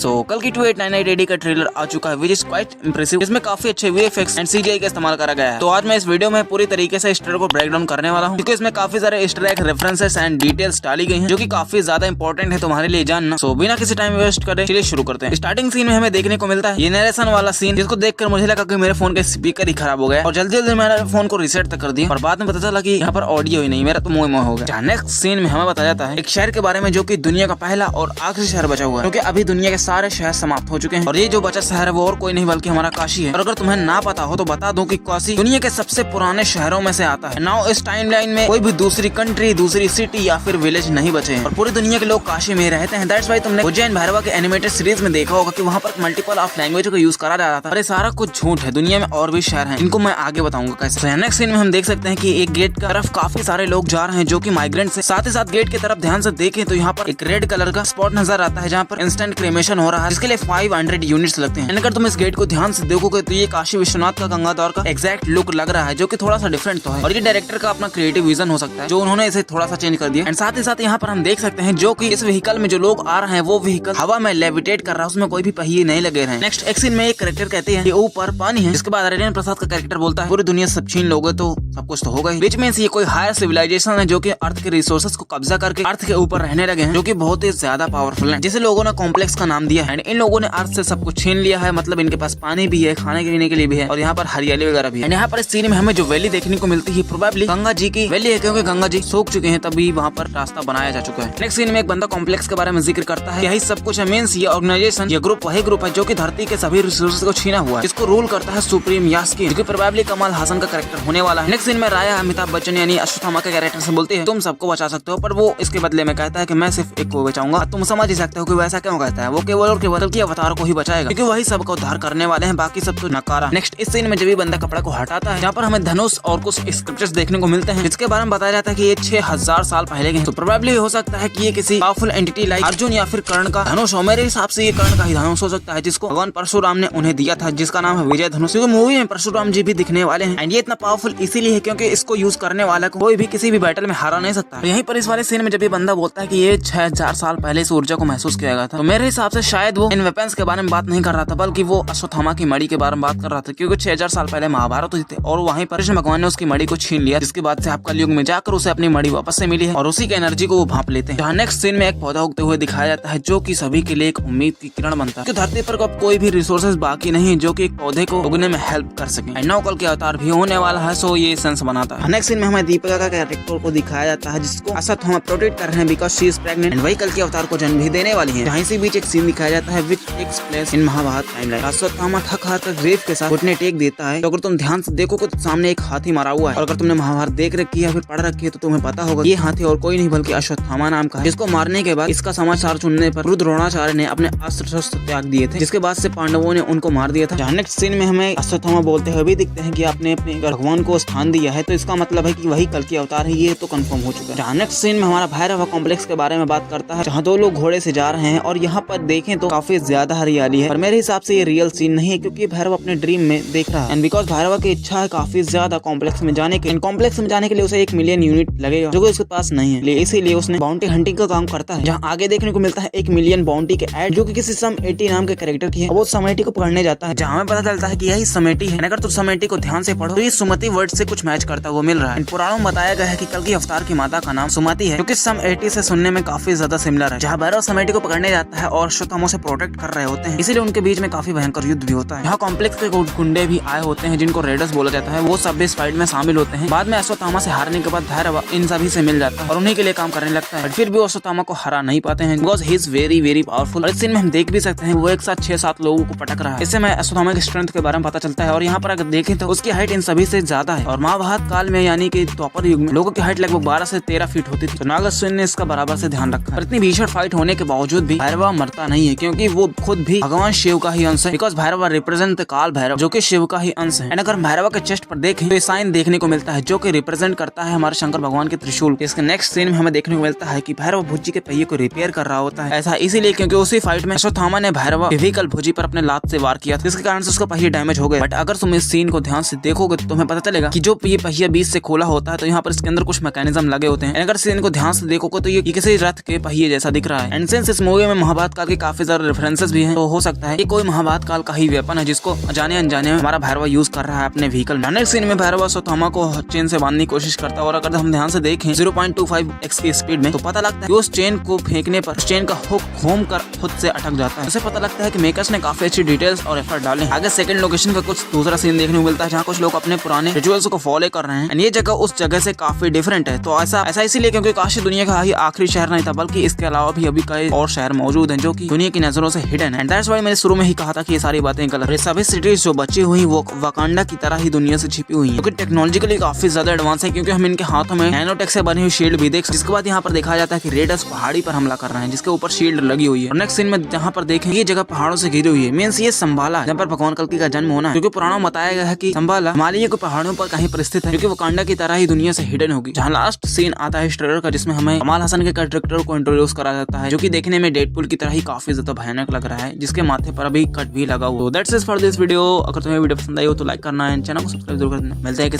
कल की 2899 AD का ट्रेलर आ चुका है, विच इज क्वाइट इंप्रेसिव। इसमें काफी अच्छे VFX एंड CGI का इस्तेमाल करा गया है। तो आज मैं इस वीडियो में पूरी तरीके से इस ट्रेलर को ब्रेक डाउन करने वाला हूँ, क्योंकि इसमें काफी सारे Easter egg, references and details डाली गई हैं, जो कि काफी ज्यादा इंपॉर्टेंट है तुम्हारे लिए जानना। बिना किसी टाइम वेस्ट करे चलिए शुरू करते हैं। स्टार्टिंग सीन में हमें देखने को मिलता है ये नरेशन वाला सीन, जिसको देखकर मुझे लगा कि मेरे फोन का स्पीकर ही खराब हो गया और जल्दी जल्दी मेरे फोन को रीसेट तक कर दिया, और बाद में पता चला कि यहाँ पर ऑडियो ही नहीं, मेरा तो मोह हो गया। नेक्स्ट सीन में हमें बताया जाता है एक शहर के बारे में, जो कि दुनिया का पहला और आखिरी शहर बचा हुआ है, क्योंकि अभी दुनिया के सारे शहर समाप्त हो चुके हैं और ये जो बचा शहर है वो और कोई नहीं बल्कि हमारा काशी है। और अगर तुम्हें ना पता हो तो बता दूं कि काशी दुनिया के सबसे पुराने शहरों में से आता है। नाउ इस टाइमलाइन में कोई भी दूसरी कंट्री, दूसरी सिटी या फिर विलेज नहीं बचे हैं और पूरी दुनिया के लोग काशी में रहते हैं। दैट्स व्हाई तुमने उज्जैन भैरवा के एनिमेटेड सीरीज में देखा होगा कि वहाँ पर मल्टीपल ऑफ लैंग्वेज का यूज करा जा रहा था। अरे सारा कुछ झूठ है, दुनिया में और भी शहर हैं, इनको मैं आगे बताऊंगा कैसे। नेक्स्ट सीन में हम देख सकते हैं कि एक गेट की तरफ काफी सारे लोग जा रहे हैं, जो कि माइग्रेंट्स हैं। साथ ही साथ गेट की तरफ ध्यान से देखें तो यहाँ पर एक रेड कलर का स्पॉट नजर आता है, जहाँ पर इंस्टेंट क्रेमेशन हो रहा है, जिसके लिए 500 यूनिट्स लगते हैं। अगर तुम इस गेट को ध्यान से देखोगे तो ये काशी विश्वनाथ का गंगा दौर का एग्जैक्ट लुक लग रहा है, जो कि थोड़ा सा डिफरेंट तो है, और ये डायरेक्टर का अपना क्रिएटिव विजन हो सकता है, जो उन्होंने इसे थोड़ा सा चेंज कर दिया। एंड साथ ही साथ यहाँ पर हम देख सकते हैं जो कि इस व्हीकल में जो लोग आ रहे हैं वो व्हीकल हवा में लेविटेट कर रहा है, उसमें कोई भी पहिए नहीं लगे रहे। नेक्स्ट एक सीन में एक कैरेक्टर कहते हैं कि ऊपर पानी है, जिसके बाद आर्यन प्रसाद का कैरेक्टर बोलता है पूरी दुनिया सब छीन लोगे तो सब कुछ तो होगा ही, विच मींस ये कोई हायर सिविलाइजेशन है जो कि अर्थ के रिसोर्सेज को कब्जा करके अर्थ के ऊपर रहने लगे हैं, जो कि बहुत ही ज्यादा पावरफुल है, जिसे लोगों ने कॉम्प्लेक्स का नाम दिया है। इन लोगों ने अर्थ से सब कुछ छीन लिया है, मतलब इनके पास पानी भी है, खाने पीने के लिए भी है, और यहाँ पर हरियाली वगैरह भी है। यहाँ पर इस सीन में हमें जो वैली देखने को मिलती है प्रोबेबली गंगा जी की वैली है, क्योंकि गंगा जी सूख चुके हैं, तभी वहाँ पर रास्ता बनाया जा चुका है। नेक्स्ट सीन में एक बंदा कॉम्प्लेक्स के बारे में जिक्र करता है, यही सब कुछ है। मींस ये ऑर्गेनाइजेशन, ये ग्रुप वही ग्रुप है जो कि धरती के सभी रिसोर्सेज को छीना हुआ है, इसको रूल करता है सुप्रीम यास्कीन, जो कि प्रोबेबली कमल हासन का कैरेक्टर होने वाला है। नेक्स्ट सीन में राया अमिताभ बच्चन यानी अश्वत्थामा के कैरेक्टर से बोलती है तुम सबको बचा सकते हो, पर वो इसके बदले में कहता है कि मैं सिर्फ एक को बचाऊंगा। तुम समझ ही सकते हो कि वैसा क्यों कहता है, वो केवल और केवल की अवतार को ही बचाएगा, क्योंकि वही सबका उद्धार करने वाले हैं, बाकी सब तो नकारा। नेक्स्ट इस सीन में जब भी बंदा कपड़ा को हटाता है, यहाँ पर हमें धनुष और कुछ स्क्रिप्चर्स देखने को मिलते हैं, जिसके बारे में बताया जाता है कि ये 6000 साल पहले के, तो प्रोबेबली हो सकता है कि ये किसी पावरफुल एंटिटी लाइक अर्जुन या फिर कर्ण का धनुष हो। मेरे हिसाब से ये कर्ण का ही धनुष हो सकता है, जिसको भगवान परशुराम ने उन्हें दिया था, जिसका नाम है विजय धनुष। क्योंकि मूवी में परशुराम जी भी दिखने वाले हैं, एंड ये इतना पावरफुल इसीलिए है क्योंकि इसको यूज करने वाला कोई भी किसी भी बैटल में हारा नहीं सकता। यहीं पर इस वाले सीन में जब ये बंदा बोलता है कि ये 6000 साल पहले इस ऊर्जा को महसूस किया गया था, तो मेरे हिसाब से शायद वो इन वेपन्स के बारे में बात नहीं कर रहा था, बल्कि वो अश्वत्थामा की मणि के बारे में बात कर रहा था, क्योंकि 6000 साल पहले महाभारत हुई थी और वहीं पर कृष्ण भगवान ने उसकी मणि को छीन लिया, जिसके बाद से आप कलयुग में जाकर उसे अपनी मणि वापस से मिली है और उसी की एनर्जी को वो भांप लेते हैं। जहाँ नेक्स्ट सीन में एक पौधा उगते हुए दिखाया जाता है, जो कि सभी के लिए एक उम्मीद की किरण बनता है, क्योंकि धरती पर कोई भी रिसोर्सेज बाकी नहीं जो कि एक पौधे को उगने में हेल्प कर सके। नौ कल के अवतार भी होने वाला है, सो ये सेंस बनाता है। नेक्स्ट सीन में हमें दीपिका का कैरेक्टर को दिखाया जाता है, जिसको अश्वत्थामा प्रोटेक्ट कर रहे हैं because she is pregnant, and वही कल के अवतार को जन्म भी देने वाली है। जहाँ इसी बीच एक सीन दिखाया जाता है which takes place in Mahabharata timeline. Ashwatthama थक हार कर ग्रेव के साथ घुटने टेक देता है, तो अगर तुम ध्यान से देखोगे तो सामने एक हाथी मारा हुआ है, और अगर तुमने महाभारत देख रखी है या फिर पढ़ रखी है तो तुम्हें पता होगा ये हाथी और कोई नहीं बल्कि अश्वत्थामा नाम का है, जिसको मारने के बाद इसका समाचार सुनने पर रुद्र द्रोणाचार्य ने अपने अस्त्र शस्त्र त्याग दिए थे, जिसके बाद से पांडवों ने उनको मार दिया था। जहाँ नेक्स्ट सीन में हमें अश्वत्थामा बोलते हुए भी दिखते हैं कि आपने अपने भगवान को स्थान दिया है, तो इसका मतलब है कि वही कल की अवतार है, ये तो कंफर्म हो चुका है। जहाँ नेक्स्ट सीन में हमारा भैरवा कॉम्प्लेक्स के बारे में बात करता है, जहाँ दो लोग घोड़े से जा रहे हैं और यहाँ पर देखें तो काफी ज्यादा हरियाली है, पर मेरे हिसाब से ये रियल सीन नहीं है, क्योंकि भैरव अपने ड्रीम में देख रहा है, एंड बिकॉज भैरवा की इच्छा है काफी ज्यादा कॉम्प्लेक्स में जाने के। कॉम्प्लेक्स में जाने के लिए उसे 1 मिलियन यूनिट लगेगा, जो कि उसके पास नहीं है, इसीलिए उसने बाउंटी हंटिंग का काम करता है। जहाँ आगे देखने को मिलता है 1 मिलियन बाउंटी के एड, जो कि किसी सम 80 नाम के कैरेक्टर की है, वो समेटी को पकड़ने जाता है, जहाँ हमें पता चलता है कि यही समेटी है। अगर तुम समेटी को ध्यान से पढ़ो तो ये सुमति वर्ड से कुछ मैच करता हुआ मिल रहा है। पुराणों में बताया गया है कि कल की अवतार की माता का नाम सुमति है, क्योंकि सम 80 से सुनने में काफी ज्यादा सिमिलर है। जहाँ भैरव समेटी को पकड़ने जाता है और अश्वत्थामा से प्रोटेक्ट कर रहे होते हैं, इसीलिए उनके बीच में काफी भयंकर युद्ध भी होता है। यहाँ कॉम्प्लेक्स के गुंडे भी आए होते हैं, जिनको रेडर्स बोला जाता है, वो सब इस फाइट में शामिल होते हैं। बाद में अश्वत्थामा से हारने के बाद भैरव इन सभी से मिल जाता है और उन्हीं के लिए काम करने लगता है, बट फिर भी अश्वत्थामा को हरा नहीं पाते हैं, because he is very very powerful. और इस सीन में हम देख भी सकते हैं वो एक साथ 6-7 लोगों को पटक रहा है। इससे मैं अश्वत्थामा की स्ट्रेंथ के बारे में पता चलता है, और यहाँ पर अगर देखें तो उसकी हाइट इन सभी से ज्यादा है, और महाभारत काल में यानी कि द्वापर युग में लोगों की हाइट लगभग 12 से 13 फीट होती थी, तो नागार्जुन ने इसका बराबर से ध्यान रखा। और इतनी भीषण फाइट होने के बावजूद भी भैरवा मरता नहीं है, क्योंकि वो खुद भी भगवान शिव का ही अंश है, बिकॉज भैरवा रिप्रेजेंट काल भैरव, जो कि शिव का ही अंश है। अगर भैरवा के चेस्ट पर देखें तो साइन देखने को मिलता है, जो कि रिप्रेजेंट करता है हमारे शंकर भगवान के त्रिशूल। इसके नेक्स्ट सीन में हमें देखने को मिलता है कि भैरव भुज्जी के पहिए को रिपेयर कर रहा होता है, ऐसा इसीलिए क्योंकि उसी फाइट में अश्वत्थामा ने भैरवा व्हीकल भुज्जी पर अपने लात से वार किया था, जिसके कारण से उसका पहिए डैमेज हो गए। बट अगर तुम इस सीन को ध्यान से देखोगे तो तुम्हें पता चलेगा कि जो ये पहिया बीच से खोला होता है तो यहाँ पर इसके अंदर कुछ मैकेनिज्म लगे होते हैं। अगर सीन को ध्यान से देखोगे तो ये किसी रथ के पहिए जैसा दिख रहा है। एंड सिंस इस मूवी में महाभारत काल के काफी सारे रेफरेंसेस भी हैं, तो हो सकता है कि कोई महाभारत काल का ही वेपन है जिसको जाने अनजाने में हमारा भैरवा यूज कर रहा है अपने व्हीकल में। नेक्स्ट सीन में भैरवा स्वथामा को चेन से बांधने की कोशिश करता है और अगर हम ध्यान से देखें 0.25x की स्पीड में तो पता लगता है कि उस चेन को फेंकने पर चेन का हुक घूम कर खुद से अटक जाता है। उसे पता लगता है कि मेकर्स ने काफी अच्छी डिटेल्स और एफर्ट डाले। आगे सेकंड लोकेशन का कुछ दूसरा सीन देखने को मिलता है जहाँ कुछ लोग अपने पुराने रिचुअल्स को फॉलो कर रहे हैं। एंड ये जगह उस जगह से काफी डिफरेंट है। तो ऐसा इसीलिए क्योंकि काशी दुनिया का ही आखिरी शहर नहीं था, बल्कि इसके अलावा भी अभी कई और शहर मौजूद हैं जो कि दुनिया की नजरों से हिडन है। एंड दैट्स व्हाई मैंने शुरू में ही कहा था कि ये सारी बातें गलत है। सभी सिटीज जो बची हुई वो वाकांडा की तरह ही दुनिया से छिपी हुई है, क्योंकि टेक्नोलॉजिकली काफी ज्यादा एडवांस है। क्योंकि हम इनके हाथों में नैनोटेक से बनी हुई शील्ड भी देख। जिसके बाद यहाँ पर देखा जाता है कि रेडर्स पहाड़ी पर हमला कर रहे हैं जिसके ऊपर शील्ड लगी हुई है। और नेक्स्ट सीन में जहाँ पर देखें ये जगह पहाड़ों से घिरी हुई है। मींस ये संभाला जहाँ पर भगवान कल्कि का जन्म होना है। क्योंकि पुराणों में बताया गया है कि संभाला हिमालय के पहाड़ों पर कहीं पर स्थित है, क्योंकि वाकांडा की तरह ही दुनिया से हिडन होगी। जहाँ लास्ट सीन आता है इस ट्रेलर का जिसमें हमें कमाल हसन के कैरेक्टर को इंट्रोड्यूस करा जाता है, जो कि देखने में डेडपुल की तरह ही काफी ज्यादा भयानक लग रहा है, जिसके माथे पर अभी कट भी लगा हुआ। That's it for this video. अगर तुम्हें वीडियो पसंद आई हो तो लाइक करना है, चैनल को सब्सक्राइब जरूर करना। मिलते हैं